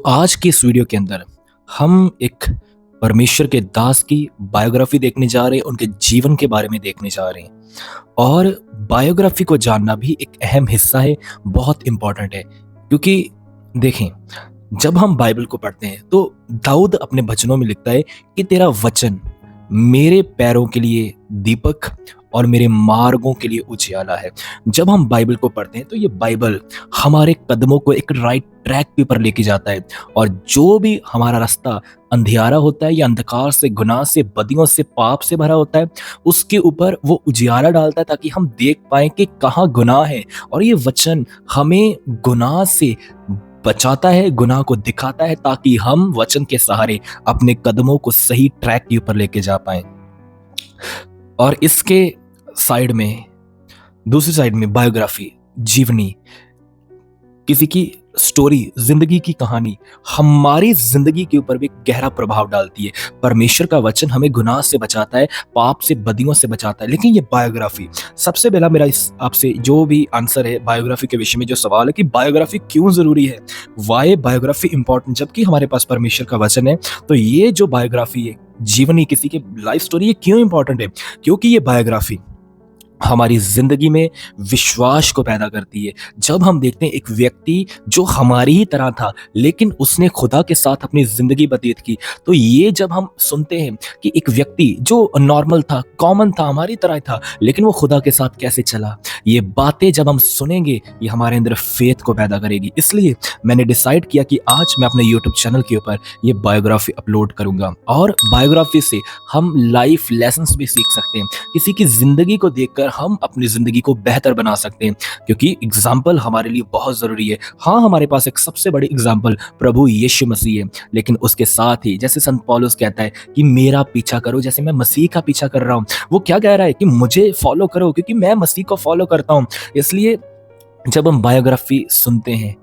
आज की इस वीडियो के अंदर हम एक परमेश्वर के दास की बायोग्राफी देखने जा रहे हैं, उनके जीवन के बारे में देखने जा रहे हैं। और बायोग्राफी को जानना भी एक अहम हिस्सा है, बहुत इम्पोर्टेंट है। क्योंकि देखें, जब हम बाइबल को पढ़ते हैं तो दाऊद अपने भजनों में लिखता है कि तेरा वचन मेरे पैरों के लिए दीपक और मेरे मार्गों के लिए उजियाला है। जब हम बाइबल को पढ़ते हैं तो ये बाइबल हमारे कदमों को एक राइट ट्रैक पे पर लेके जाता है। और जो भी हमारा रास्ता अंधियारा होता है या अंधकार से, गुनाह से, बदियों से, पाप से भरा होता है, उसके ऊपर वो उजियाला डालता है ताकि हम देख पाएं कि कहाँ गुनाह है। और ये वचन हमें गुनाह से बचाता है, गुनाह को दिखाता है, ताकि हम वचन के सहारे अपने कदमों को सही ट्रैक के ऊपर लेके जा पाएं। और इसके साइड में, दूसरी साइड में बायोग्राफी, जीवनी, किसी की स्टोरी, जिंदगी की कहानी हमारी जिंदगी के ऊपर भी गहरा प्रभाव डालती है। परमेश्वर का वचन हमें गुनाह से बचाता है, पाप से, बदियों से बचाता है। लेकिन ये बायोग्राफी, सबसे पहला मेरा इस आपसे जो भी आंसर है बायोग्राफी के विषय में, जो सवाल है कि बायोग्राफी क्यों जरूरी है, वाई बायोग्राफी इंपॉर्टेंट, जबकि हमारे पास परमेश्वर का वचन है। तो ये जो बायोग्राफी है, जीवनी, किसी की लाइफ स्टोरी, ये क्यों इंपॉर्टेंट है? क्योंकि ये बायोग्राफी हमारी जिंदगी में विश्वास को पैदा करती है। जब हम देखते हैं एक व्यक्ति जो हमारी ही तरह था लेकिन उसने खुदा के साथ अपनी जिंदगी व्यतीत की, तो ये जब हम सुनते हैं कि एक व्यक्ति जो नॉर्मल था, कॉमन था, हमारी तरह था, लेकिन वो खुदा के साथ कैसे चला, ये बातें जब हम सुनेंगे ये हमारे अंदर फेथ को पैदा करेगी। इसलिए मैंने डिसाइड किया कि आज मैं अपने यूट्यूब चैनल के ऊपर ये बायोग्राफी अपलोड करूंगा। और बायोग्राफी से हम लाइफ लेसन्स भी सीख सकते हैं। किसी की जिंदगी को देखकर हम अपनी जिंदगी को बेहतर बना सकते हैं, क्योंकि एग्जाम्पल हमारे लिए बहुत जरूरी है। हाँ, हमारे पास एक सबसे बड़ी एग्जाम्पल प्रभु यीशु मसीह है, लेकिन उसके साथ ही जैसे संत पौलुस कहता है कि मेरा पीछा करो जैसे मैं मसीह का पीछा कर रहा हूं, वो क्या कह रहा है कि मुझे फॉलो करो क्योंकि मैं मसीह को फॉलो करता हूं। इसलिए जब हम बायोग्राफी सुनते हैं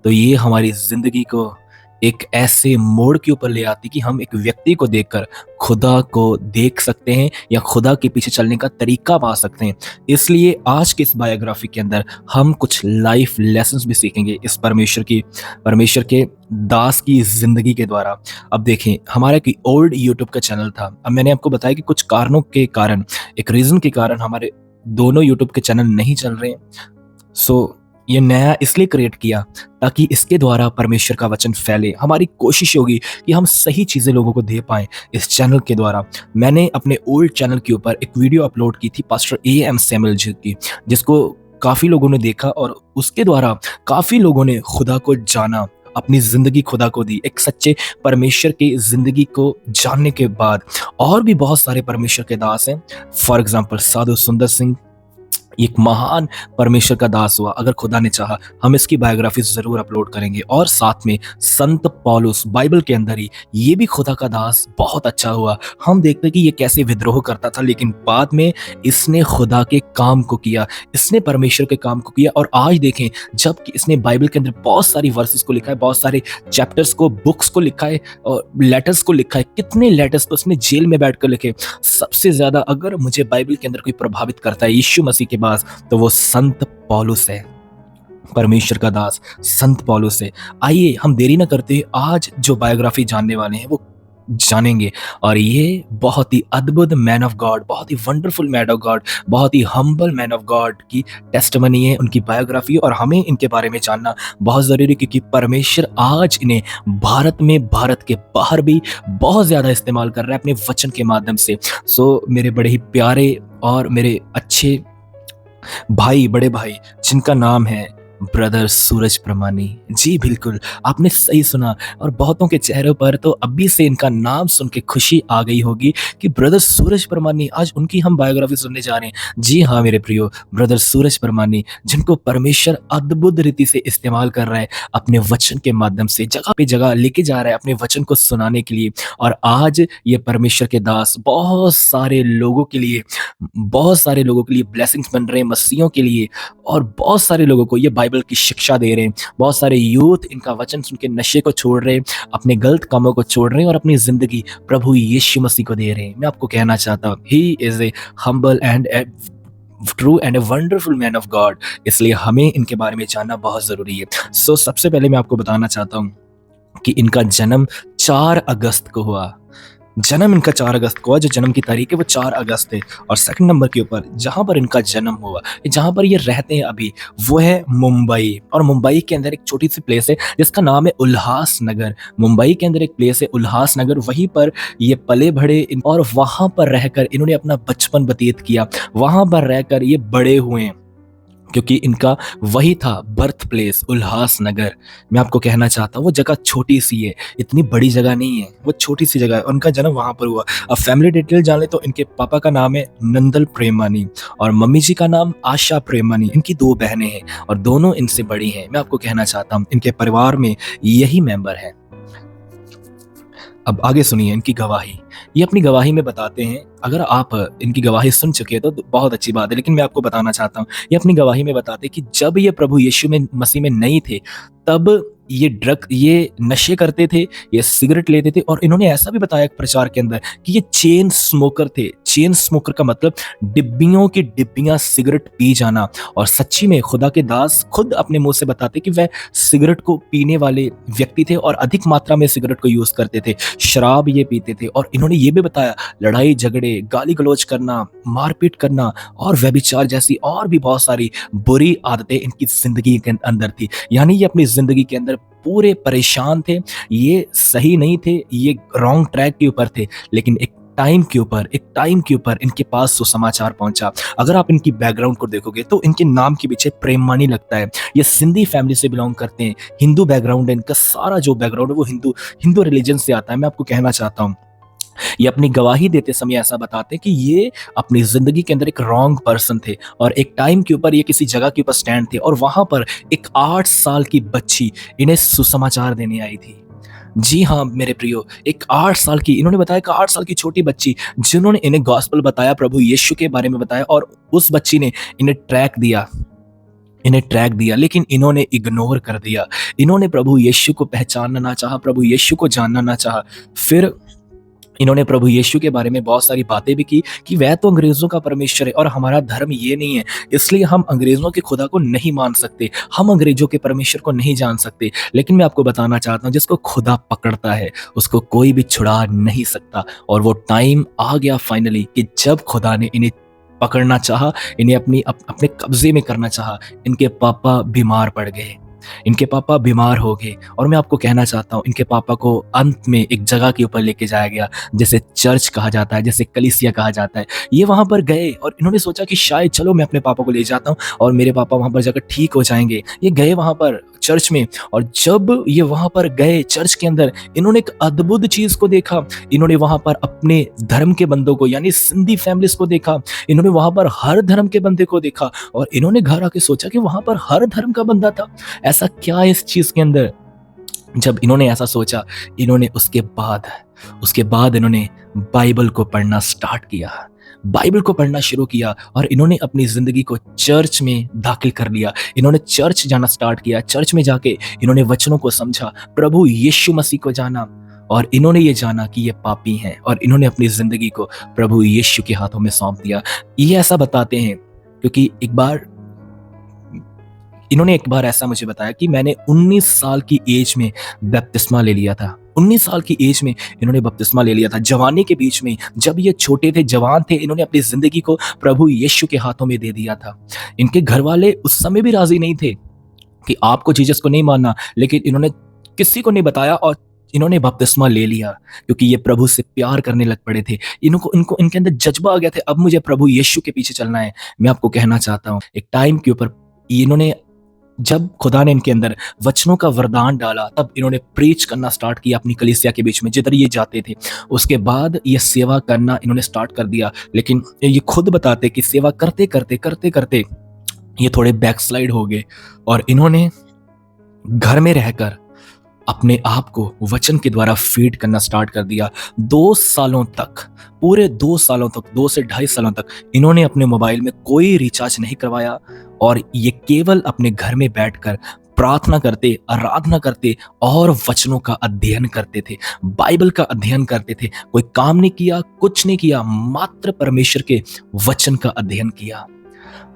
तो ये हमारी जिंदगी को एक ऐसे मोड़ के ऊपर ले आती कि हम एक व्यक्ति को देखकर खुदा को देख सकते हैं या खुदा के पीछे चलने का तरीका पा सकते हैं। इसलिए आज के इस बायोग्राफी के अंदर हम कुछ लाइफ लेसन्स भी सीखेंगे इस परमेश्वर के दास की जिंदगी के द्वारा। अब देखें, हमारा एक ओल्ड यूट्यूब का चैनल था। अब मैंने आपको बताया कि कुछ कारणों के कारण, एक रीजन के कारण हमारे दोनों यूट्यूब के चैनल नहीं चल रहे हैं। ये नया इसलिए क्रिएट किया ताकि इसके द्वारा परमेश्वर का वचन फैले। हमारी कोशिश होगी कि हम सही चीज़ें लोगों को दे पाएं इस चैनल के द्वारा। मैंने अपने ओल्ड चैनल के ऊपर एक वीडियो अपलोड की थी पास्टर A.M. सैमुअल जी की, जिसको काफ़ी लोगों ने देखा और उसके द्वारा काफ़ी लोगों ने खुदा को जाना, अपनी जिंदगी खुदा को दी। एक सच्चे परमेश्वर की जिंदगी को जानने के बाद और भी बहुत सारे परमेश्वर के दास हैं। फॉर एग्जाम्पल साधु सुंदर सिंह एक महान परमेश्वर का दास हुआ। अगर खुदा ने चाहा हम इसकी बायोग्राफी जरूर अपलोड करेंगे। और साथ में संत पौलुस, बाइबल के अंदर ही ये भी खुदा का दास बहुत अच्छा हुआ। हम देखते हैं कि ये कैसे विद्रोह करता था, लेकिन बाद में इसने खुदा के काम को किया, इसने परमेश्वर के काम को किया। और आज देखें, जब इसने बाइबल के अंदर बहुत सारी वर्सेस को लिखा है, बहुत सारे चैप्टर्स को, बुक्स को लिखा है और लेटर्स को लिखा है। कितने लेटर्स तो उसने जेल में बैठकर लिखे। सबसे ज्यादा अगर मुझे बाइबल के अंदर कोई प्रभावित करता है यीशु मसीह के पास, तो वो संत पौलुस है, परमेश्वर का दास संत पौलुस है। आइए हम देरी ना करते हुए आज जो बायोग्राफी जानने वाले हैं वो जानेंगे। और ये बहुत ही अद्भुत मैन ऑफ गॉड, बहुत ही वंडरफुल मैन ऑफ गॉड, बहुत ही हम्बल मैन ऑफ गॉड की टेस्टिमनी है, उनकी बायोग्राफी। और हमें इनके बारे में जानना बहुत ज़रूरी है, क्योंकि परमेश्वर आज इन्हें भारत में, भारत के बाहर भी बहुत ज़्यादा इस्तेमाल कर रहा है अपने वचन के माध्यम से। मेरे बड़े ही प्यारे और मेरे अच्छे भाई, बड़े भाई, जिनका नाम है ब्रदर सूरज प्रमाणी। जी बिल्कुल, आपने सही सुना। और बहुतों के चेहरों पर तो अभी से इनका नाम सुन के खुशी आ गई होगी कि ब्रदर सूरज प्रमाणी, आज उनकी हम बायोग्राफी सुनने जा रहे हैं। जी हाँ मेरे प्रियो, ब्रदर सूरज प्रमाणी, जिनको परमेश्वर अद्भुत रीति से इस्तेमाल कर रहा है अपने वचन के माध्यम से, जगह पे जगह लेके जा रहा है अपने वचन को सुनाने के लिए। और आज ये परमेश्वर के दास बहुत सारे लोगों के लिए ब्लेसिंग्स बन रहे हैं, मसीहों के लिए। और बहुत सारे लोगों को ये बाइबल की शिक्षा दे रहे हैं। बहुत सारे यूथ इनका वचन सुन के नशे को छोड़ रहे हैं, अपने गलत कामों को छोड़ रहे हैं और अपनी जिंदगी प्रभु यीशु मसीह को दे रहे हैं। मैं आपको कहना चाहता हूँ, he is a humble and true and a wonderful man of God. इसलिए हमें इनके बारे में जानना बहुत जरूरी है। सबसे पहले मैं आपको बताना चाहता हूँ कि इनका जन्म 4 अगस्त को हुआ। जन्म इनका 4 अगस्त को हुआ, जो जन्म की तारीख है वो 4 अगस्त है। और सेकंड नंबर के ऊपर जहाँ पर इनका जन्म हुआ, जहाँ पर ये रहते हैं अभी, वो है मुंबई। और मुंबई के अंदर एक छोटी-सी प्लेस है जिसका नाम है उल्हासनगर। मुंबई के अंदर एक प्लेस है उल्हासनगर, वहीं पर ये पले-बढ़े और वहाँ पर रहकर इन्होंने अपना बचपन व्यतीत किया। वहाँ पर रहकर ये बड़े हुए हैं, क्योंकि इनका वही था बर्थ प्लेस उल्हासनगर। मैं आपको कहना चाहता हूँ वो जगह छोटी-सी है, इतनी बड़ी जगह नहीं है, वो छोटी-सी जगह है। उनका जन्म वहाँ पर हुआ। अब फैमिली डिटेल जान लें तो इनके पापा का नाम है नंदल प्रेमानी और मम्मी जी का नाम आशा प्रेमानी। इनकी 2 बहनें हैं और दोनों इनसे बड़ी हैं। मैं आपको कहना चाहता हूँ इनके परिवार में यही मेंबर हैं। अब आगे सुनिए इनकी गवाही। ये अपनी गवाही में बताते हैं, अगर आप इनकी गवाही सुन चुके हैं तो बहुत अच्छी बात है, लेकिन मैं आपको बताना चाहता हूँ, ये अपनी गवाही में बताते हैं कि जब ये प्रभु यीशु में मसीह में नहीं थे, तब ये नशे करते थे, ये सिगरेट लेते थे और इन्होंने ऐसा भी बताया प्रचार के अंदर कि ये चेन स्मोकर थे। चेन स्मोकर का मतलब डिब्बियों की डिब्बियाँ सिगरेट पी जाना। और सच्ची में खुदा के दास खुद अपने मुँह से बताते कि वह सिगरेट को पीने वाले व्यक्ति थे और अधिक मात्रा में सिगरेट को यूज़ करते थे, शराब ये पीते थे। और इन्होंने ये भी बताया लड़ाई झगड़े, गाली-गलौज करना, मारपीट करना और व्यभिचार जैसी और भी बहुत सारी बुरी आदतें इनकी ज़िंदगी के अंदर थी। यानी ये अपनी ज़िंदगी के अंदर पूरे परेशान थे, ये सही नहीं थे, ये रॉन्ग ट्रैक के ऊपर थे। लेकिन एक टाइम के ऊपर इनके पास सुसमाचार पहुंचा। अगर आप इनकी बैकग्राउंड को देखोगे तो इनके नाम के पीछे प्रेमानी लगता है। ये सिंधी फैमिली से बिलोंग करते हैं, हिंदू बैकग्राउंड है इनका। सारा जो बैकग्राउंड है वो हिंदू रिलीजन से आता है। मैं आपको कहना चाहता हूँ, ये अपनी गवाही देते समय ऐसा बताते हैं कि ये अपनी ज़िंदगी के अंदर एक रॉन्ग पर्सन थे और एक टाइम के ऊपर ये किसी जगह के ऊपर स्टैंड थे और वहाँ पर एक 8 साल की बच्ची इन्हें सुसमाचार देने आई थी। जी हाँ मेरे प्रियो, एक 8 साल की, इन्होंने बताया कि 8 साल की छोटी बच्ची जिन्होंने इन्हें गॉस्पेल बताया, प्रभु यीशु के बारे में बताया और उस बच्ची ने इन्हें ट्रैक दिया, लेकिन इन्होंने इग्नोर कर दिया। इन्होंने प्रभु यीशु को पहचानना ना चाहा, प्रभु यीशु को जानना ना चाहा। फिर इन्होंने प्रभु यीशु के बारे में बहुत सारी बातें भी की कि वह तो अंग्रेज़ों का परमेश्वर है और हमारा धर्म ये नहीं है, इसलिए हम अंग्रेज़ों के खुदा को नहीं मान सकते, हम अंग्रेज़ों के परमेश्वर को नहीं जान सकते। लेकिन मैं आपको बताना चाहता हूँ, जिसको खुदा पकड़ता है उसको कोई भी छुड़ा नहीं सकता। और वो टाइम आ गया फाइनली कि जब खुदा ने इन्हें पकड़ना चाहा, इन्हें अपने कब्जे में करना चाहा। इनके पापा बीमार पड़ गए, इनके पापा बीमार हो गए और मैं आपको कहना चाहता हूँ इनके पापा को अंत में एक जगह के ऊपर लेके जाया गया, जैसे चर्च कहा जाता है, जैसे कलीसिया कहा जाता है। ये वहाँ पर गए और इन्होंने सोचा कि शायद चलो मैं अपने पापा को ले जाता हूँ और मेरे पापा वहाँ पर जाकर ठीक हो जाएंगे। ये गए वहाँ पर चर्च में और जब ये वहाँ पर गए चर्च के अंदर, इन्होंने एक अद्भुत चीज़ को देखा। इन्होंने वहाँ पर अपने धर्म के बंदों को, यानी सिंधी फैमिलीज को देखा। इन्होंने वहाँ पर हर धर्म के बंदे को देखा और इन्होंने घर आके सोचा कि वहाँ पर हर धर्म का बंदा था। ऐसा क्या है इस चीज़ के अंदर? जब इन्होंने ऐसा सोचा, इन्होंने उसके बाद इन्होंने बाइबल को पढ़ना स्टार्ट किया, बाइबल को पढ़ना शुरू किया और इन्होंने अपनी ज़िंदगी को चर्च में दाखिल कर लिया। इन्होंने चर्च जाना स्टार्ट किया। चर्च में जाके इन्होंने वचनों को समझा, प्रभु यीशु मसीह को जाना और इन्होंने ये जाना कि ये पापी हैं और इन्होंने अपनी ज़िंदगी को प्रभु यीशु के हाथों में सौंप दिया। ये ऐसा बताते हैं क्योंकि इन्होंने एक बार ऐसा मुझे बताया कि मैंने 19 साल की एज में बपतिस्मा ले लिया था। 19 साल की एज में इन्होंने बपतिस्मा ले लिया था। जवानी के बीच में जब ये छोटे थे, जवान थे, इन्होंने अपनी ज़िंदगी को प्रभु यीशु के हाथों में दे दिया था। इनके घर वाले उस समय भी राज़ी नहीं थे कि आपको जीसस को नहीं मानना, लेकिन इन्होंने किसी को नहीं बताया और इन्होंने बपतिस्मा ले लिया क्योंकि ये प्रभु से प्यार करने लग पड़े थे। इनको इनके अंदर जज्बा आ गया था, अब मुझे प्रभु यीशु के पीछे चलना है। मैं आपको कहना चाहता हूँ, एक टाइम के ऊपर इन्होंने, जब खुदा ने इनके अंदर वचनों का वरदान डाला, तब इन्होंने प्रीच करना स्टार्ट किया अपनी कलीसिया के बीच में जिधर ये जाते थे। उसके बाद ये सेवा करना इन्होंने स्टार्ट कर दिया। लेकिन ये खुद बताते कि सेवा करते करते ये थोड़े बैकस्लाइड हो गए और इन्होंने घर में रहकर अपने आप को वचन के द्वारा फीड करना स्टार्ट कर दिया। 2 सालों तक, पूरे 2 सालों तक, 2 से ढाई सालों तक इन्होंने अपने मोबाइल में कोई रिचार्ज नहीं करवाया और ये केवल अपने घर में बैठकर प्रार्थना करते, आराधना करते और वचनों का अध्ययन करते थे, बाइबल का अध्ययन करते थे। कोई काम नहीं किया, कुछ नहीं किया, मात्र परमेश्वर के वचन का अध्ययन किया।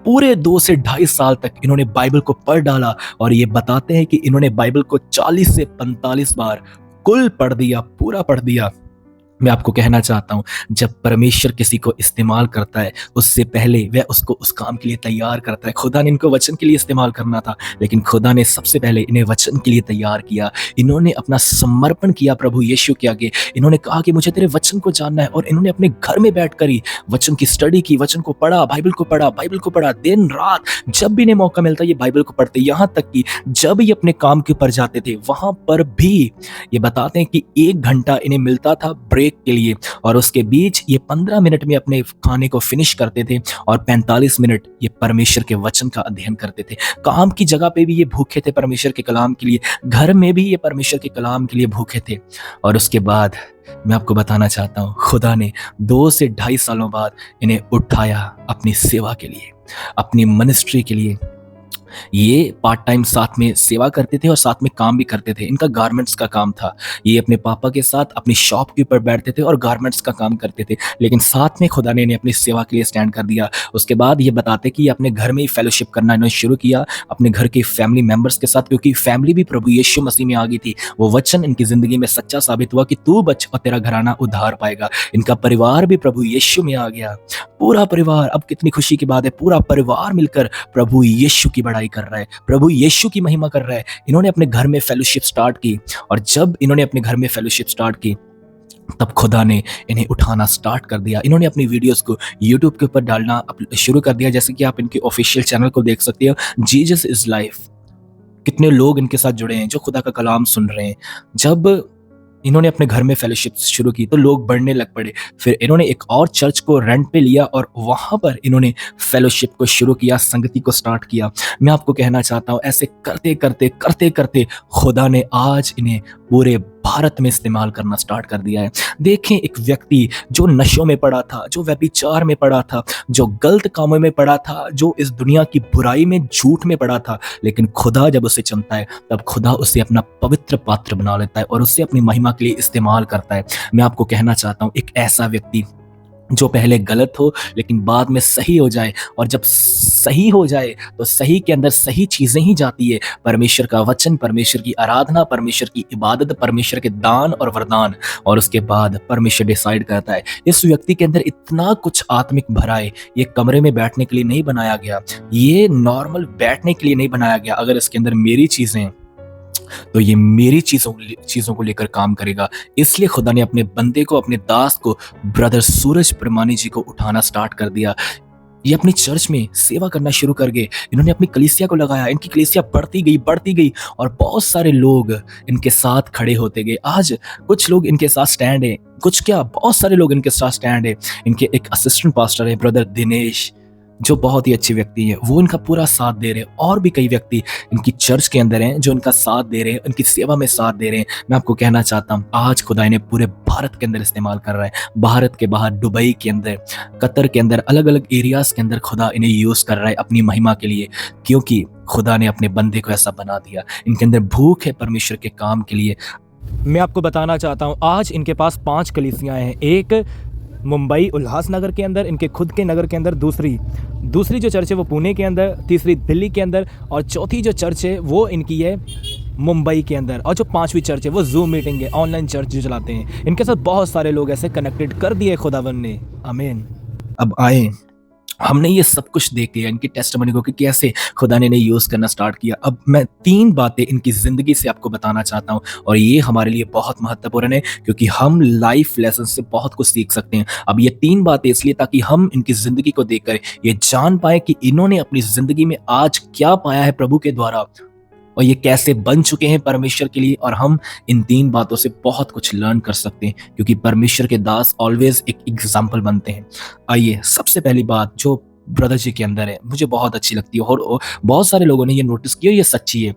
पूरे 2 से ढाई साल तक इन्होंने बाइबल को पढ़ डाला और ये बताते हैं कि इन्होंने बाइबल को 40 से 45 बार बिल्कुल पढ़ दिया, पूरा पढ़ दिया। मैं आपको कहना चाहता हूँ, जब परमेश्वर किसी को इस्तेमाल करता है, उससे पहले वह उसको उस काम के लिए तैयार करता है। खुदा ने इनको वचन के लिए इस्तेमाल करना था, लेकिन खुदा ने सबसे पहले इन्हें वचन के लिए तैयार किया। इन्होंने अपना समर्पण किया प्रभु यीशु के आगे। इन्होंने कहा कि मुझे तेरे वचन को जानना है, और इन्होंने अपने घर में बैठकर ही वचन की स्टडी की, वचन को पढ़ा, बाइबल को पढ़ा, बाइबल को पढ़ा दिन रात। जब भी इन्हें मौका मिलता ये बाइबल को पढ़ते, यहाँ तक कि जब ये अपने काम के ऊपर जाते थे, वहां पर भी ये बताते हैं कि 1 घंटा इन्हें मिलता था ब्रेक के लिए, और उसके बीच ये 15 मिनट में अपने खाने को फिनिश करते थे, और 45 मिनट ये परमेश्वर के वचन का अध्ययन करते थे। काम की जगह पे भी ये भूखे थे परमेश्वर के कलाम के लिए, घर में भी ये परमेश्वर के कलाम के लिए भूखे थे। और उसके बाद मैं आपको बताना चाहता हूँ, खुदा ने 2 से 2.5 सालों बाद इन्हें उठाया अपनी सेवा के लिए, अपनी मिनिस्ट्री के लिए। ये पार्ट टाइम साथ में सेवा करते थे और साथ में काम भी करते थे। इनका गारमेंट्स का काम था। ये अपने पापा के साथ अपनी शॉप के ऊपर बैठते थे और गारमेंट्स का काम करते थे, लेकिन साथ में खुदा ने इन्हें अपनी सेवा के लिए स्टैंड कर दिया। उसके बाद ये बताते कि ये अपने घर में ही फेलोशिप करना इन्होंने शुरू किया अपने घर के फैमिली मेंबर्स के साथ, क्योंकि फैमिली भी प्रभु यीशु मसीह में आ गई थी। वो वचन इनकी जिंदगी में सच्चा साबित हुआ कि तू बच और तेरा घराना उद्धार पाएगा। इनका परिवार भी प्रभु यीशु में आ गया। पूरा परिवार, अब कितनी खुशी की बात है, पूरा परिवार मिलकर प्रभु यीशु की बड़ाई कर रहा है, प्रभु यीशु की महिमा कर रहा है। इन्होंने अपने घर में फेलोशिप स्टार्ट की, और जब इन्होंने अपने घर में फेलोशिप स्टार्ट की, तब खुदा ने इन्हें उठाना स्टार्ट कर दिया। इन्होंने अपनी वीडियोस को यूट्यूब के ऊपर डालना शुरू कर दिया, जैसे कि आप इनके ऑफिशियल चैनल को देख सकते हो, जीसस इज लाइफ। कितने लोग इनके साथ जुड़े हैं जो खुदा का कलाम सुन रहे हैं। जब इन्होंने अपने घर में फेलोशिप शुरू की तो लोग बढ़ने लग पड़े। फिर इन्होंने एक और चर्च को रेंट पे लिया और वहां पर इन्होंने फेलोशिप को शुरू किया, संगति को स्टार्ट किया। मैं आपको कहना चाहता हूं, ऐसे करते करते करते करते खुदा ने आज इन्हें पूरे भारत में इस्तेमाल करना स्टार्ट कर दिया है। देखें, एक व्यक्ति जो नशों में पड़ा था, जो व्यभिचार में पड़ा था, जो गलत कामों में पड़ा था, जो इस दुनिया की बुराई में, झूठ में पड़ा था, लेकिन खुदा जब उसे चुनता है तब खुदा उसे अपना पवित्र पात्र बना लेता है और उसे अपनी महिमा के लिए इस्तेमाल करता है। मैं आपको कहना चाहता हूं, एक ऐसा व्यक्ति जो पहले गलत हो लेकिन बाद में सही हो जाए, और जब सही हो जाए तो सही के अंदर सही चीजें ही जाती है। परमेश्वर का वचन, परमेश्वर की आराधना, परमेश्वर की इबादत, परमेश्वर के दान और वरदान, और उसके बाद परमेश्वर डिसाइड करता है। इस व्यक्ति के अंदर इतना कुछ आत्मिक भरा है, ये कमरे में बैठने के लिए नहीं बनाया गया, ये नॉर्मल बैठने के लिए नहीं बनाया गया। अगर इसके अंदर मेरी चीजें तो ये मेरी चीजों को लेकर काम करेगा। इसलिए खुदा ने अपने बंदे को, अपने दास को, ब्रदर सूरज परमानी जी को उठाना स्टार्ट कर दिया। ये अपनी चर्च में सेवा करना शुरू कर गए। इन्होंने अपनी कलीसिया को लगाया, इनकी कलीसिया बढ़ती गई और बहुत सारे लोग इनके साथ खड़े होते गए। आज कुछ लोग इनके साथ स्टैंड है, कुछ क्या, बहुत सारे लोग इनके साथ स्टैंड है। इनके एक असिस्टेंट पास्टर है ब्रदर दिनेश, जो बहुत ही अच्छे व्यक्ति हैं, वो इनका पूरा साथ दे रहे हैं। और भी कई व्यक्ति इनकी चर्च के अंदर हैं जो इनका साथ दे रहे हैं, इनकी सेवा में साथ दे रहे हैं। मैं आपको कहना चाहता हूँ, आज खुदा इन्हें पूरे भारत के अंदर इस्तेमाल कर रहा है। भारत के बाहर, दुबई के अंदर, कतर के अंदर, अलग अलग एरियाज के अंदर खुदा इन्हें यूज कर रहा है अपनी महिमा के लिए, क्योंकि खुदा ने अपने बंदे को ऐसा बना दिया। इनके अंदर भूख है परमेश्वर के काम के लिए। मैं आपको बताना चाहता हूँ, आज इनके पास 5 कलीसियाँ हैं। एक मुंबई उल्लासनगर के अंदर, इनके खुद के नगर के अंदर, दूसरी जो चर्च है वो पुणे के अंदर, तीसरी दिल्ली के अंदर, और चौथी जो चर्च है वो इनकी है मुंबई के अंदर, और जो 5वीं चर्च है वो जूम मीटिंग है, ऑनलाइन चर्च जो चलाते हैं। इनके साथ बहुत सारे लोग ऐसे कनेक्टेड कर दिए खुदावन ने। आमीन। अब आए, हमने ये सब कुछ देख लिया इनकी टेस्टिमनी को कि कैसे खुदा ने इन्हें यूज करना स्टार्ट किया। अब मैं 3 बातें इनकी जिंदगी से आपको बताना चाहता हूँ, और ये हमारे लिए बहुत महत्वपूर्ण है क्योंकि हम लाइफ लेसन से बहुत कुछ सीख सकते हैं। अब ये 3 बातें इसलिए ताकि हम इनकी जिंदगी को देखकर ये जान पाए कि इन्होंने अपनी जिंदगी में आज क्या पाया है प्रभु के द्वारा, और ये कैसे बन चुके हैं परमेश्वर के लिए। और हम इन 3 बातों से बहुत कुछ लर्न कर सकते हैं, क्योंकि परमेश्वर के दास ऑलवेज एक एग्जाम्पल बनते हैं। आइए, सबसे पहली बात जो ब्रदर जी के अंदर है, मुझे बहुत अच्छी लगती है और बहुत सारे लोगों ने ये नोटिस किया, ये सच्ची है।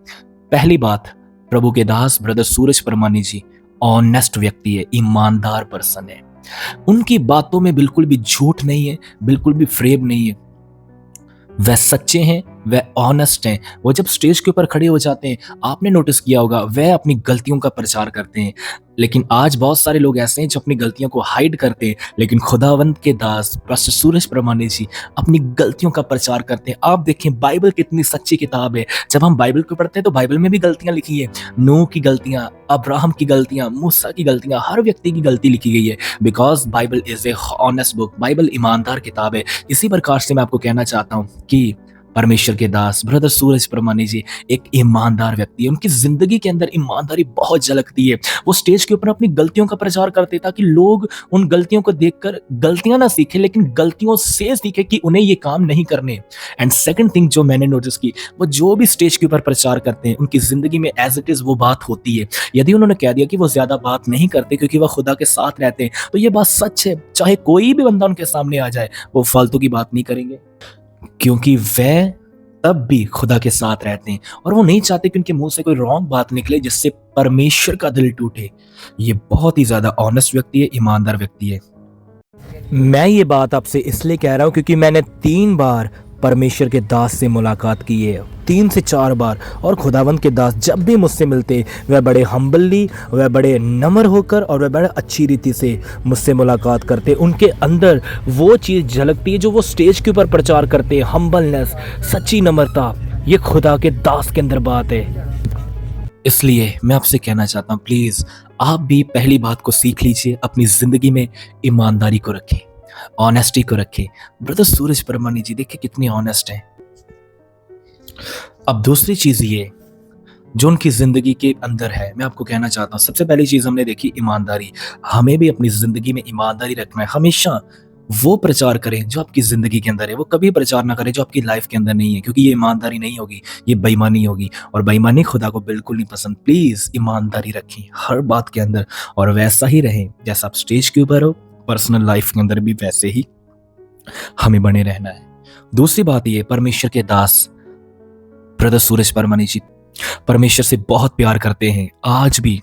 पहली बात, प्रभु के दास ब्रदर सूरज परमानी जी ऑनेस्ट व्यक्ति है, ईमानदार पर्सन है। उनकी बातों में बिल्कुल भी झूठ नहीं है, बिल्कुल भी फ्रेब नहीं है। वह सच्चे हैं वह ऑनेस्ट हैं, वो जब स्टेज के ऊपर खड़े हो जाते हैं, आपने नोटिस किया होगा वह अपनी गलतियों का प्रचार करते हैं। लेकिन आज बहुत सारे लोग ऐसे हैं जो अपनी गलतियों को हाइड करते हैं, लेकिन खुदावंद के दास पास्टर सूरज प्रमाणित जी अपनी गलतियों का प्रचार करते हैं। आप देखें बाइबल कितनी सच्ची किताब है। जब हम बाइबल को पढ़ते हैं तो बाइबल में भी गलतियाँ लिखी है। नूह की गलतियाँ, अब्राहम की गलतियाँ, मूसा की गलतियाँ, हर व्यक्ति की गलती लिखी गई है। Because Bible is a honest book, Bible ईमानदार किताब है। इसी प्रकार से मैं आपको कहना चाहता हूँ कि परमेश्वर के दास ब्रदर सूरज प्रमाणी जी एक ईमानदार व्यक्ति है। उनकी ज़िंदगी के अंदर ईमानदारी बहुत झलकती है। वो स्टेज के ऊपर अपनी गलतियों का प्रचार करते ताकि लोग उन गलतियों को देखकर गलतियाँ ना सीखें, लेकिन गलतियों से सीखें कि उन्हें ये काम नहीं करने। एंड सेकंड थिंग जो मैंने नोटिस की, वो जो भी स्टेज के ऊपर प्रचार करते हैं, उनकी ज़िंदगी में एज़ इट इज़ वो बात होती है। यदि उन्होंने कह दिया कि वो ज़्यादा बात नहीं करते क्योंकि वह खुदा के साथ रहते हैं, तो ये बात सच है। चाहे कोई भी बंदा उनके सामने आ जाए, वो फालतू की बात नहीं करेंगे। क्योंकि वह तब भी खुदा के साथ रहते हैं और वो नहीं चाहते कि उनके मुंह से कोई रॉन्ग बात निकले जिससे परमेश्वर का दिल टूटे। ये बहुत ही ज्यादा ऑनेस्ट व्यक्ति है, ईमानदार व्यक्ति है। मैं ये बात आपसे इसलिए कह रहा हूँ क्योंकि मैंने 3 बार परमेश्वर के दास से मुलाकात की है, 3 से 4 बार। और खुदावंद के दास जब भी मुझसे मिलते, वह बड़े हम्बली, वह बड़े नम्र होकर और वह बड़े अच्छी रीति से मुझसे मुलाकात करते। उनके अंदर वो चीज़ झलकती है जो वो स्टेज के ऊपर प्रचार करते हैं, हम्बलनेस, सच्ची नम्रता। ये खुदा के दास के अंदर बात है। इसलिए मैं आपसे कहना चाहता हूँ, प्लीज़ आप भी पहली बात को सीख लीजिए, अपनी ज़िंदगी में ईमानदारी को रखें, ऑनेस्टी को रखें। ब्रदर सूरज परमानी जी देखिए कितनी ऑनेस्ट हैं। अब दूसरी चीज़ ये जो उनकी ज़िंदगी के अंदर है, मैं आपको कहना चाहता हूँ, सबसे पहली चीज़ हमने देखी ईमानदारी। हमें भी अपनी ज़िंदगी में ईमानदारी रखना है। हमेशा वो प्रचार करें जो आपकी ज़िंदगी के अंदर है, वो कभी प्रचार ना करें जो आपकी लाइफ के अंदर नहीं है, क्योंकि ये ईमानदारी नहीं होगी, ये बेईमानी होगी और बेईमानी खुदा को बिल्कुल नहीं पसंद। प्लीज़ ईमानदारी रखें हर बात के अंदर और वैसा ही रहें जैसा आप स्टेज के ऊपर हो, पर्सनल लाइफ के अंदर भी वैसे ही हमें बने रहना है। दूसरी बात ये, परमेश्वर के दास ब्रदर सूरज परमानी जी परमेश्वर से बहुत प्यार करते हैं। आज भी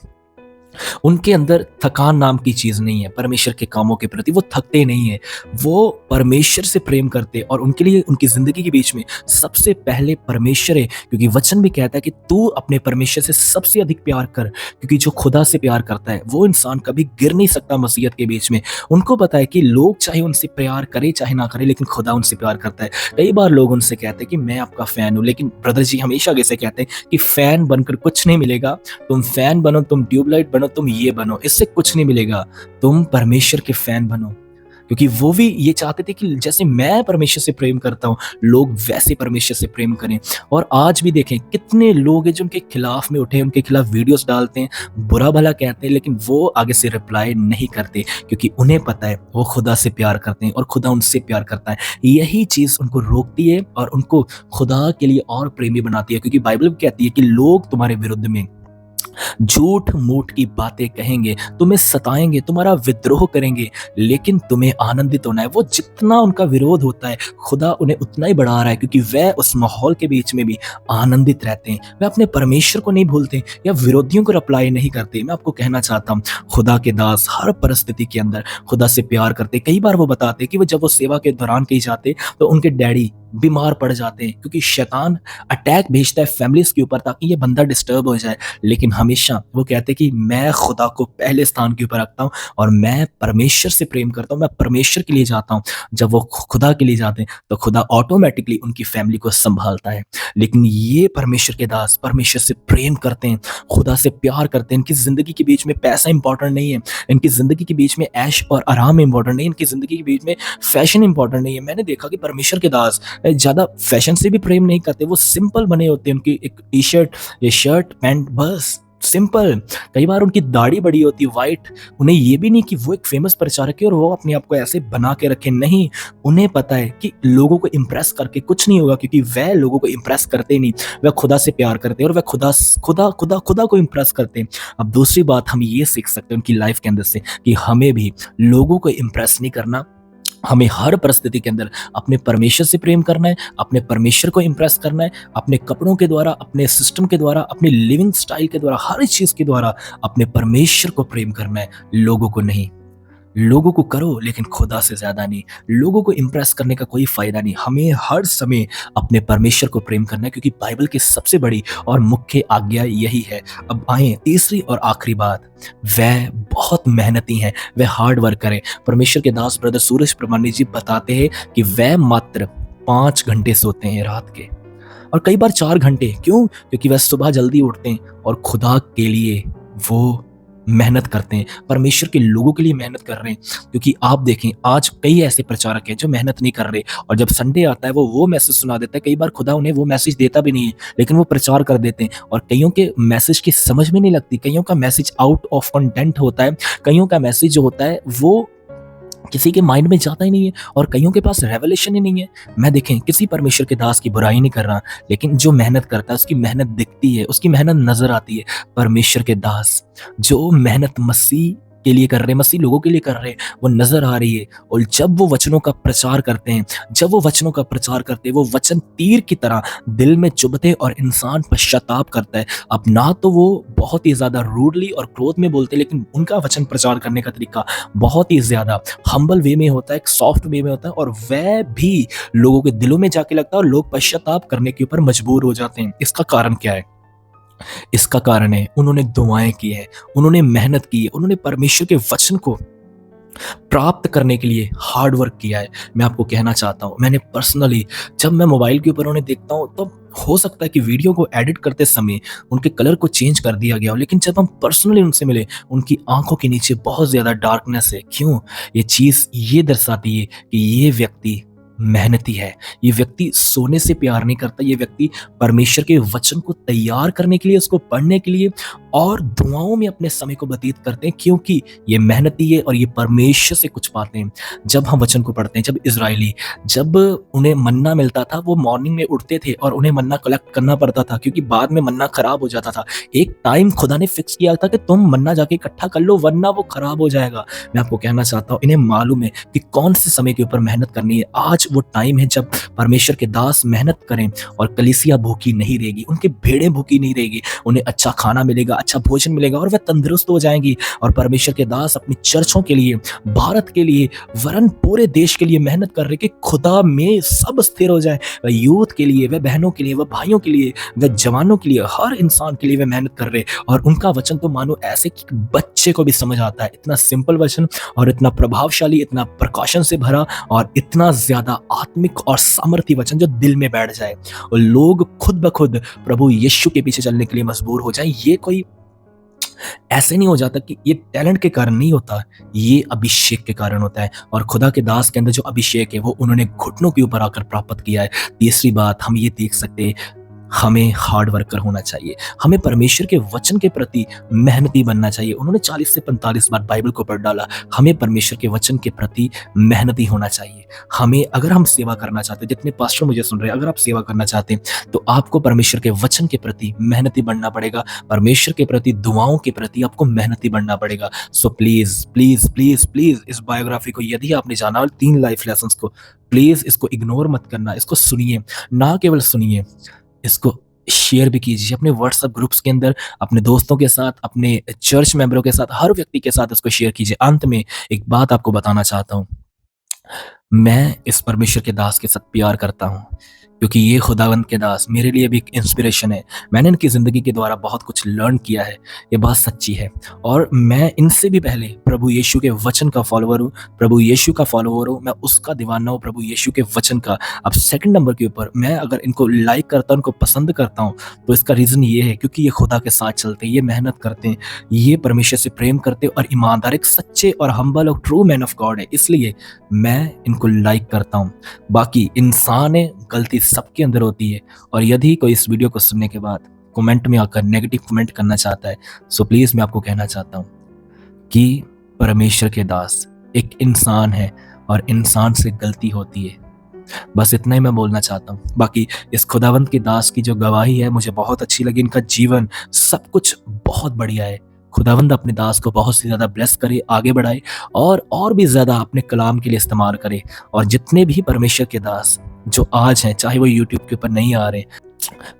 उनके अंदर थकान नाम की चीज़ नहीं है। परमेश्वर के कामों के प्रति वो थकते नहीं है। वो परमेश्वर से प्रेम करते और उनके लिए उनकी ज़िंदगी के बीच में सबसे पहले परमेश्वर है, क्योंकि वचन भी कहता है कि तू अपने परमेश्वर से सबसे अधिक प्यार कर, क्योंकि जो खुदा से प्यार करता है वो इंसान कभी गिर नहीं सकता मसीहत के बीच में। उनको पता है कि लोग चाहे उनसे प्यार करे चाहे ना करे, लेकिन खुदा उनसे प्यार करता है। कई बार लोग उनसे कहते हैं कि मैं आपका फ़ैन हूँ, लेकिन ब्रदर जी हमेशा कैसे कहते हैं कि फ़ैन बनकर कुछ नहीं मिलेगा। तुम फ़ैन बनो, तुम ट्यूबलाइट बनो, तुम ये बनो, इससे कुछ नहीं मिलेगा। तुम परमेश्वर के फैन बनो, क्योंकि वो भी ये चाहते थे कि जैसे मैं परमेश्वर से प्रेम करता हूँ, लोग वैसे परमेश्वर से प्रेम करें। और आज भी देखें कितने लोग हैं जो उनके खिलाफ में उठे, उनके खिलाफ वीडियोस डालते हैं, बुरा भला कहते हैं, लेकिन वो आगे से रिप्लाई नहीं करते, क्योंकि उन्हें पता है वो खुदा से प्यार करते हैं और खुदा उनसे प्यार करता है। यही चीज़ उनको रोकती है और उनको खुदा के लिए और प्रेमी बनाती है, क्योंकि बाइबल कहती है कि लोग तुम्हारे विरुद्ध में झूठ मूठ की बातें कहेंगे, तुम्हें सताएंगे, तुम्हारा विद्रोह करेंगे, लेकिन तुम्हें आनंदित होना है। वो जितना उनका विरोध होता है, खुदा उन्हें उतना ही बढ़ा रहा है, क्योंकि वह उस माहौल के बीच में भी आनंदित रहते हैं। वे अपने परमेश्वर को नहीं भूलते या विरोधियों को रिप्लाई नहीं करते। मैं आपको कहना चाहता हूँ, खुदा के दास हर परिस्थिति के अंदर खुदा से प्यार करते। कई बार वो बताते कि वो जब वो सेवा के दौरान कहीं जाते तो उनके डैडी बीमार पड़ जाते हैं, क्योंकि शैतान अटैक भेजता है फैमिलीज के ऊपर ताकि ये बंदा डिस्टर्ब हो जाए। लेकिन हमेशा वो कहते कि मैं खुदा को पहले स्थान के ऊपर रखता हूँ और मैं परमेश्वर से प्रेम करता हूँ, मैं परमेश्वर के लिए जाता हूँ। जब वो खुदा के लिए जाते हैं तो खुदा ऑटोमेटिकली उनकी फैमिली को संभालता है। लेकिन ये परमेश्वर के दास परमेश्वर से प्रेम करते हैं, खुदा से प्यार करते हैं। इनकी ज़िंदगी के बीच में पैसा इंपॉर्टेंट नहीं है, इनकी ज़िंदगी के बीच में ऐश और आराम इंपॉर्टेंट नहीं है, इनकी ज़िंदगी के बीच में फैशन इंपॉर्टेंट नहीं है। मैंने देखा कि परमेश्वर के दास ज़्यादा फैशन से भी प्रेम नहीं करते, वो सिंपल बने होते हैं। उनकी एक टी शर्ट, ये शर्ट पैंट, बस सिंपल। कई बार उनकी दाढ़ी बड़ी होती है वाइट। उन्हें ये भी नहीं कि वो एक फेमस प्रचारक है और वो अपने आप को ऐसे बना के रखे, नहीं। उन्हें पता है कि लोगों को इम्प्रेस करके कुछ नहीं होगा, क्योंकि वह लोगों को इम्प्रेस करते नहीं, वह खुदा से प्यार करते हैं और वह खुदा खुदा खुदा खुदा को इम्प्रेस करते हैं। अब दूसरी बात हम ये सीख सकते हैं उनकी लाइफ के अंदर से कि हमें भी लोगों को इम्प्रेस नहीं करना, हमें हर परिस्थिति के अंदर अपने परमेश्वर से प्रेम करना है, अपने परमेश्वर को इम्प्रेस करना है, अपने कपड़ों के द्वारा, अपने सिस्टम के द्वारा, अपनी लिविंग स्टाइल के द्वारा, हर चीज़ के द्वारा अपने परमेश्वर को प्रेम करना है, लोगों को नहीं। लोगों को करो लेकिन खुदा से ज़्यादा नहीं। लोगों को इम्प्रेस करने का कोई फ़ायदा नहीं। हमें हर समय अपने परमेश्वर को प्रेम करना है, क्योंकि बाइबल की सबसे बड़ी और मुख्य आज्ञा यही है। अब आएँ तीसरी और आखिरी बात, वह बहुत मेहनती हैं, वह हार्ड वर्कर हैं। परमेश्वर के दास ब्रदर सूरज प्रमाणी जी बताते हैं कि वह मात्र 5 घंटे सोते हैं रात के, और कई बार 4 घंटे। क्यों? क्योंकि वह सुबह जल्दी उठते हैं और खुदा के लिए वो मेहनत करते हैं, परमेश्वर के लोगों के लिए मेहनत कर रहे हैं। क्योंकि आप देखें, आज कई ऐसे प्रचारक हैं जो मेहनत नहीं कर रहे, और जब संडे आता है वो मैसेज सुना देता है। कई बार खुदा उन्हें वो मैसेज देता भी नहीं है, लेकिन वो प्रचार कर देते हैं, और कईयों के मैसेज की समझ में नहीं लगती। कईयों का मैसेज आउट ऑफ कंटेंट होता है, कईयों का मैसेज जो होता है वो किसी के माइंड में जाता ही नहीं है, और कईयों के पास रेवलेशन ही नहीं है। मैं देखें, किसी परमेश्वर के दास की बुराई नहीं कर रहा, लेकिन जो मेहनत करता है उसकी मेहनत दिखती है, उसकी मेहनत नजर आती है। परमेश्वर के दास जो मेहनत मसीह के लिए कर रहे हैं, मसीह लोगों के लिए कर रहे हैं, वो नजर आ रही है। और जब वो वचनों का प्रचार करते हैं, जब वो वचनों का प्रचार करते हैं, वो वचन तीर की तरह दिल में चुभते और इंसान पश्चाताप करता है। अब ना तो वो बहुत ही ज्यादा रूडली और क्रोध में बोलते हैं, लेकिन उनका वचन प्रचार करने का तरीका बहुत ही ज्यादा हम्बल वे में होता है, एक सॉफ्ट वे में होता है, और वह भी लोगों के दिलों में जाके लगता है, और लोग पश्चाताप करने के ऊपर मजबूर हो जाते हैं। इसका कारण क्या है? इसका कारण है उन्होंने दुआएं की है, उन्होंने मेहनत की है, उन्होंने परमेश्वर के वचन को प्राप्त करने के लिए हार्ड वर्क किया है। मैं आपको कहना चाहता हूं, मैंने पर्सनली, जब मैं मोबाइल के ऊपर उन्हें देखता हूं, तो हो सकता है कि वीडियो को एडिट करते समय उनके कलर को चेंज कर दिया गया हो, लेकिन जब हम पर्सनली उनसे मिले, उनकी आंखों के नीचे बहुत ज्यादा डार्कनेस है। क्यों? ये चीज ये दर्शाती है कि ये व्यक्ति मेहनती है। ये व्यक्ति सोने से प्यार नहीं करता, ये व्यक्ति परमेश्वर के वचन को तैयार करने के लिए, उसको पढ़ने के लिए और दुआओं में अपने समय को व्यतीत करते हैं, क्योंकि ये मेहनती है और ये परमेश्वर से कुछ पाते हैं। जब हम वचन को पढ़ते हैं, जब इजरायली, जब उन्हें मन्ना मिलता था, वो मॉर्निंग में उठते थे और उन्हें मन्ना कलेक्ट करना पड़ता था, क्योंकि बाद में मन्ना खराब हो जाता था। एक टाइम खुदा ने फिक्स किया था कि तुम मन्ना जाके इकट्ठा कर लो, वरना वो खराब हो जाएगा। मैं आपको कहना चाहता हूँ, इन्हें मालूम है कि कौन से समय के ऊपर मेहनत करनी है। आज वो टाइम है जब परमेश्वर के दास मेहनत करें, और कलीसिया भूखी नहीं रहेगी, उनकी भेड़ें भूखी नहीं रहेगी, उन्हें अच्छा खाना मिलेगा, अच्छा भोजन मिलेगा, और वह तंदुरुस्त हो जाएंगी। और परमेश्वर के दास अपनी चर्चों के लिए, भारत के लिए, वरन पूरे देश के लिए मेहनत कर रहे कि खुदा में सब स्थिर हो जाए। वह यूथ के लिए, वह बहनों के लिए, वह भाइयों के लिए, वह जवानों के लिए, हर इंसान के लिए वह मेहनत कर रहे। और उनका वचन तो मानो ऐसे कि बच्चे को भी समझ आता है। इतना सिंपल वचन, और इतना प्रभावशाली, इतना प्रकाशन से भरा, और इतना ज्यादा आत्मिक और सामर्थ्य वचन जो दिल में बैठ जाए, और लोग खुद ब खुद प्रभु यीशु के पीछे चलने के लिए मजबूर हो जाए। ये कोई ऐसे नहीं हो जाता कि ये टैलेंट के कारण नहीं होता, ये अभिषेक के कारण होता है। और खुदा के दास के अंदर जो अभिषेक है वो उन्होंने घुटनों के ऊपर आकर प्राप्त किया है। तीसरी बात हम ये देख सकते हैं, हमें हार्ड वर्कर होना चाहिए, हमें परमेश्वर के वचन के प्रति मेहनती बनना चाहिए। उन्होंने 40 से 45 बार बाइबल को पढ़ डाला। हमें परमेश्वर के वचन के प्रति मेहनती होना चाहिए। हमें, अगर हम सेवा करना चाहते हैं, जितने पास्टर मुझे सुन रहे हैं, अगर आप सेवा करना चाहते हैं तो आपको परमेश्वर के वचन के प्रति मेहनती बनना पड़ेगा। परमेश्वर के प्रति, दुआओं के प्रति आपको मेहनती बनना पड़ेगा। So please please please please, इस बायोग्राफी को यदि आपने जाना, और 3 लाइफ लेसन्स को, प्लीज इसको इग्नोर मत करना। इसको सुनिए, ना केवल सुनिए, इसको शेयर भी कीजिए अपने व्हाट्सएप ग्रुप्स के अंदर, अपने दोस्तों के साथ, अपने चर्च मेंबरों के साथ, हर व्यक्ति के साथ इसको शेयर कीजिए। अंत में एक बात आपको बताना चाहता हूँ, मैं इस परमेश्वर के दास के साथ प्यार करता हूँ, क्योंकि ये खुदावंद के दास मेरे लिए भी एक इंस्पिरेशन है। मैंने इनकी ज़िंदगी के द्वारा बहुत कुछ लर्न किया है, ये बात सच्ची है। और मैं इनसे भी पहले प्रभु यीशु के वचन का फॉलोअर हूँ, प्रभु यीशु का फॉलोअर हूँ, मैं उसका दीवाना हूँ, प्रभु यीशु के वचन का। अब सेकंड नंबर के ऊपर मैं अगर इनको लाइक करता हूँ, इनको पसंद करता हूँ, तो इसका रीज़न ये है क्योंकि ये खुदा के साथ चलते हैं, ये मेहनत करते हैं, ये परमेश्वर से प्रेम करते हैं, और ईमानदार, एक सच्चे और हम्बल और ट्रू मैन ऑफ गॉड है, इसलिए मैं इनको लाइक करता हूँ। बाकी इंसान है, गलती सबके अंदर होती है, और यदि कोई इस वीडियो को सुनने के बाद कमेंट में आकर नेगेटिव कमेंट करना चाहता है, सो प्लीज मैं आपको कहना चाहता हूँ कि परमेश्वर के दास एक इंसान है, और इंसान से गलती होती है। बस इतना ही मैं बोलना चाहता हूँ। बाकी इस खुदावंत के दास की जो गवाही है मुझे बहुत अच्छी लगी, इनका जीवन सब कुछ बहुत बढ़िया है। खुदावंद अपने दास को बहुत सी ज़्यादा ब्लेस करे, आगे बढ़ाए, और भी ज़्यादा अपने कलाम के लिए इस्तेमाल करे। और जितने भी परमेश्वर के दास जो आज हैं, चाहे वो यूट्यूब के ऊपर नहीं आ रहे,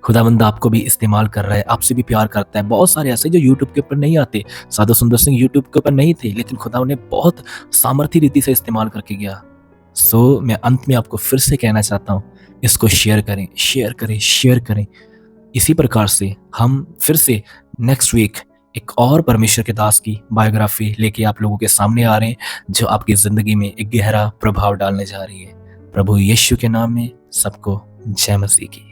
खुदावंद आपको भी इस्तेमाल कर रहा है, आपसे भी प्यार करता है। बहुत सारे ऐसे जो यूट्यूब के ऊपर नहीं आते, साधु सुंदर सिंह यूट्यूब के ऊपर नहीं थे, लेकिन खुदा उन्हें बहुत सामर्थी रीति से इस्तेमाल करके गया। मैं अंत में आपको फिर से कहना चाहता हूँ, इसको शेयर करें, शेयर करें, शेयर करें। इसी प्रकार से हम फिर से नेक्स्ट वीक एक और परमेश्वर के दास की बायोग्राफी लेके आप लोगों के सामने आ रहे हैं, जो आपकी ज़िंदगी में एक गहरा प्रभाव डालने जा रही है। प्रभु यीशु के नाम में सबको जय मसीह की।